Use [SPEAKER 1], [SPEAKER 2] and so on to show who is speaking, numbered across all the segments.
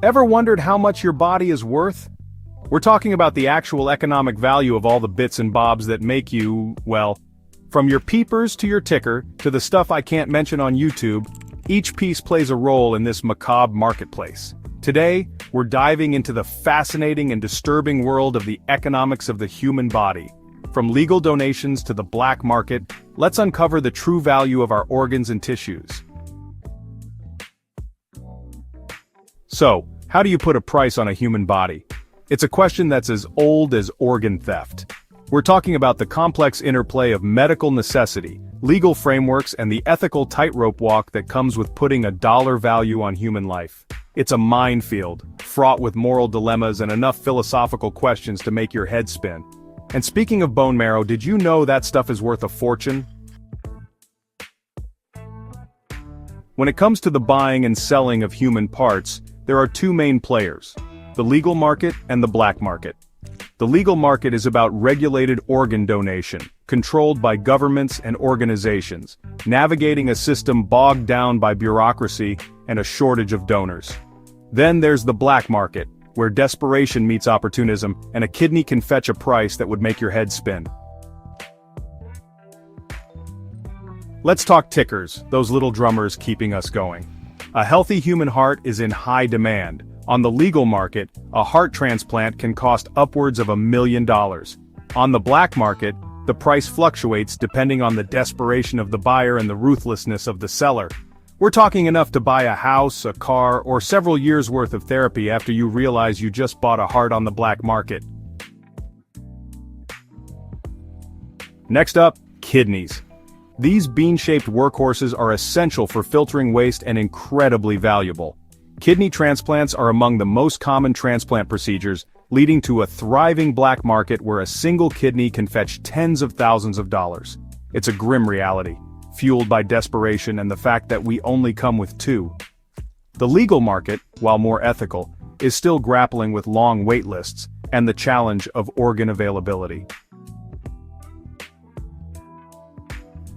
[SPEAKER 1] Ever wondered how much your body is worth? We're talking about the actual economic value of all the bits and bobs that make you, well, from your peepers to your ticker, to the stuff I can't mention on YouTube, each piece plays a role in this macabre marketplace. Today, we're diving into the fascinating and disturbing world of the economics of the human body. From legal donations to the black market, let's uncover the true value of our organs and tissues. So, how do you put a price on a human body? It's a question that's as old as organ theft. We're talking about the complex interplay of medical necessity, legal frameworks, and the ethical tightrope walk that comes with putting a dollar value on human life. It's a minefield, fraught with moral dilemmas and enough philosophical questions to make your head spin. And speaking of bone marrow, did you know that stuff is worth a fortune? When it comes to the buying and selling of human parts, there are two main players: the legal market and the black market. The legal market is about regulated organ donation, controlled by governments and organizations, navigating a system bogged down by bureaucracy and a shortage of donors. Then there's the black market, where desperation meets opportunism, and a kidney can fetch a price that would make your head spin. Let's talk tickers, those little drummers keeping us going. A healthy human heart is in high demand. On the legal market, a heart transplant can cost upwards of $1 million. On the black market, the price fluctuates depending on the desperation of the buyer and the ruthlessness of the seller. We're talking enough to buy a house, a car, or several years' worth of therapy after you realize you just bought a heart on the black market. Next up, kidneys. These bean-shaped workhorses are essential for filtering waste and incredibly valuable. Kidney transplants are among the most common transplant procedures, leading to a thriving black market where a single kidney can fetch tens of thousands of dollars. It's a grim reality, fueled by desperation and the fact that we only come with two. The legal market, while more ethical, is still grappling with long wait lists and the challenge of organ availability.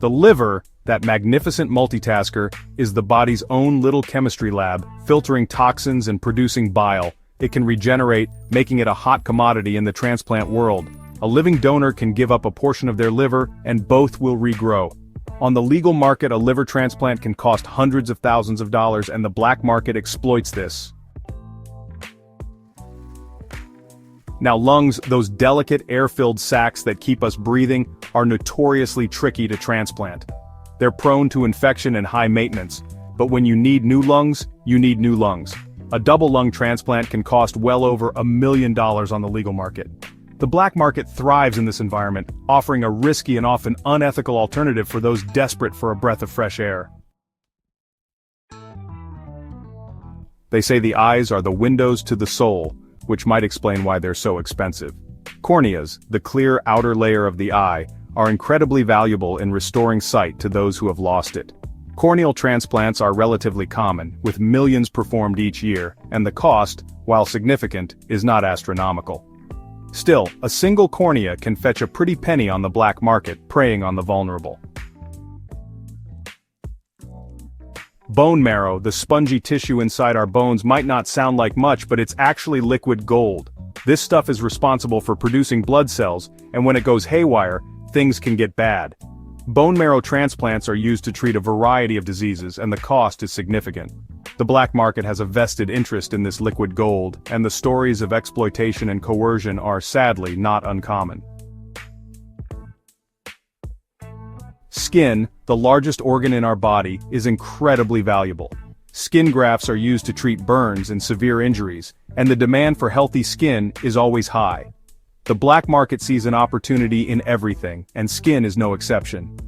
[SPEAKER 1] The liver, that magnificent multitasker, is the body's own little chemistry lab, filtering toxins and producing bile. It can regenerate, making it a hot commodity in the transplant world. A living donor can give up a portion of their liver, and both will regrow. On the legal market, a liver transplant can cost hundreds of thousands of dollars, and the black market exploits this. Now lungs, those delicate air-filled sacs that keep us breathing, are notoriously tricky to transplant. They're prone to infection and high maintenance, but when you need new lungs, you need new lungs. A double lung transplant can cost well over $1 million on the legal market. The black market thrives in this environment, offering a risky and often unethical alternative for those desperate for a breath of fresh air. They say the eyes are the windows to the soul, which might explain why they're so expensive. Corneas, the clear outer layer of the eye, are incredibly valuable in restoring sight to those who have lost it. Corneal transplants are relatively common, with millions performed each year, and the cost, while significant, is not astronomical. Still, a single cornea can fetch a pretty penny on the black market, preying on the vulnerable. Bone marrow, the spongy tissue inside our bones, might not sound like much, but it's actually liquid gold. This stuff is responsible for producing blood cells, and when it goes haywire, things can get bad. Bone marrow transplants are used to treat a variety of diseases, and the cost is significant. The black market has a vested interest in this liquid gold, and the stories of exploitation and coercion are sadly not uncommon. Skin, the largest organ in our body, is incredibly valuable. Skin grafts are used to treat burns and severe injuries, and the demand for healthy skin is always high. The black market sees an opportunity in everything, and skin is no exception.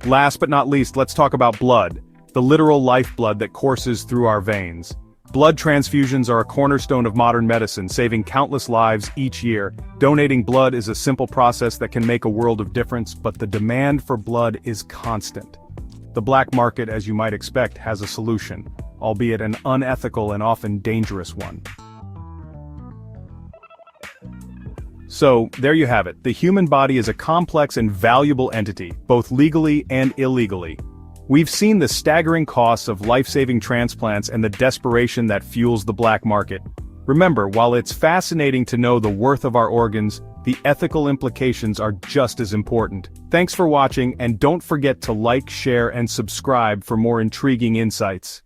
[SPEAKER 1] Last but not least, let's talk about blood, the literal lifeblood that courses through our veins. Blood transfusions are a cornerstone of modern medicine, saving countless lives each year. Donating blood is a simple process that can make a world of difference, but the demand for blood is constant. The black market, as you might expect, has a solution, albeit an unethical and often dangerous one. So, there you have it. The human body is a complex and valuable entity, both legally and illegally. We've seen the staggering costs of life-saving transplants and the desperation that fuels the black market. Remember, while it's fascinating to know the worth of our organs, the ethical implications are just as important. Thanks for watching, and don't forget to like, share, and subscribe for more intriguing insights.